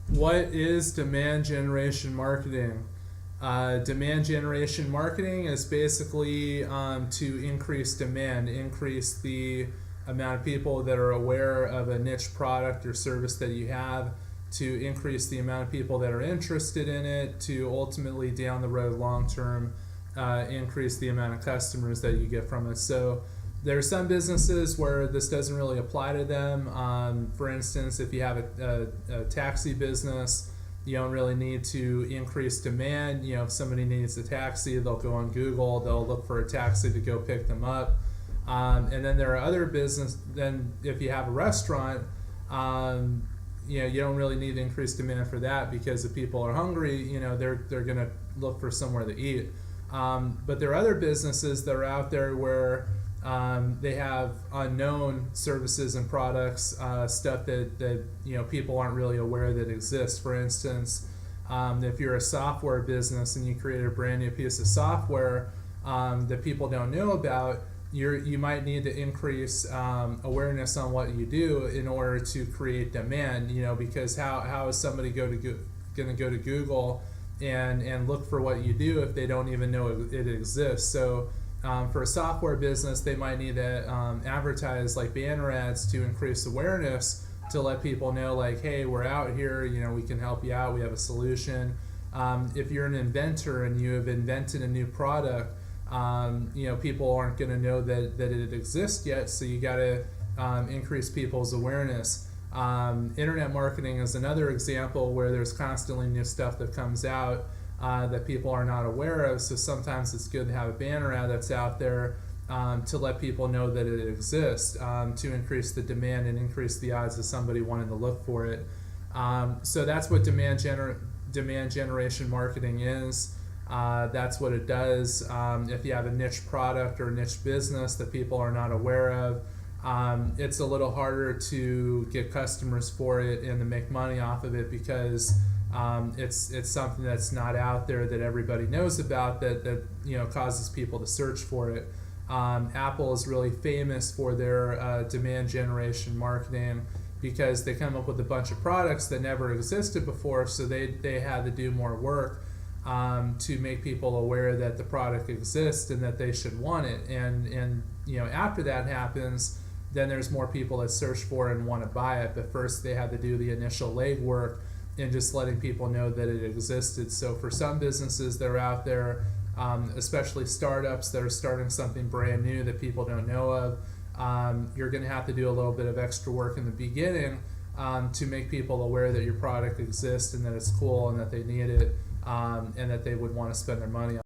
What is demand generation marketing? Demand generation marketing is basically to increase demand, increase the amount of people that are aware of a niche product or service that you have, to increase the amount of people that are interested in it, to ultimately down the road long term increase the amount of customers that you get from it. So there are some businesses where this doesn't really apply to them. For instance, if you have a taxi business, you don't really need to increase demand. You know, if somebody needs a taxi, they'll go on Google, they'll look for a taxi to go pick them up. And then there are other then if you have a restaurant, you don't really need to increase demand for that, because if people are hungry, they're going to look for somewhere to eat. But there are other businesses that are out there where they have unknown services and products, stuff that people aren't really aware that exists. For instance, if you're a software business and you create a brand new piece of software that people don't know about, you might need to increase awareness on what you do in order to create demand. Because how is somebody going to go to Google and look for what you do if they don't even know it exists? So for a software business, they might need to advertise like banner ads to increase awareness, to let people know, like, hey, we're out here, we can help you out, we have a solution. If you're an inventor and you have invented a new product, people aren't going to know that it exists yet, so you got to increase people's awareness. Internet marketing is another example where there's constantly new stuff that comes out that people are not aware of, so sometimes it's good to have a banner ad that's out there to let people know that it exists, to increase the demand and increase the odds of somebody wanting to look for it. So that's what demand generation marketing is. That's what it does. If you have a niche product or a niche business that people are not aware of, it's a little harder to get customers for it and to make money off of it, because it's something that's not out there that everybody knows about, that causes people to search for it. Apple is really famous for their demand generation marketing, because they come up with a bunch of products that never existed before, so they had to do more work to make people aware that the product exists and that they should want it. And after that happens, then there's more people that search for it and want to buy it. But first they had to do the initial legwork and just letting people know that it existed. So for some businesses that are out there, especially startups that are starting something brand new that people don't know of, you're going to have to do a little bit of extra work in the beginning to make people aware that your product exists and that it's cool and that they need it, and that they would want to spend their money on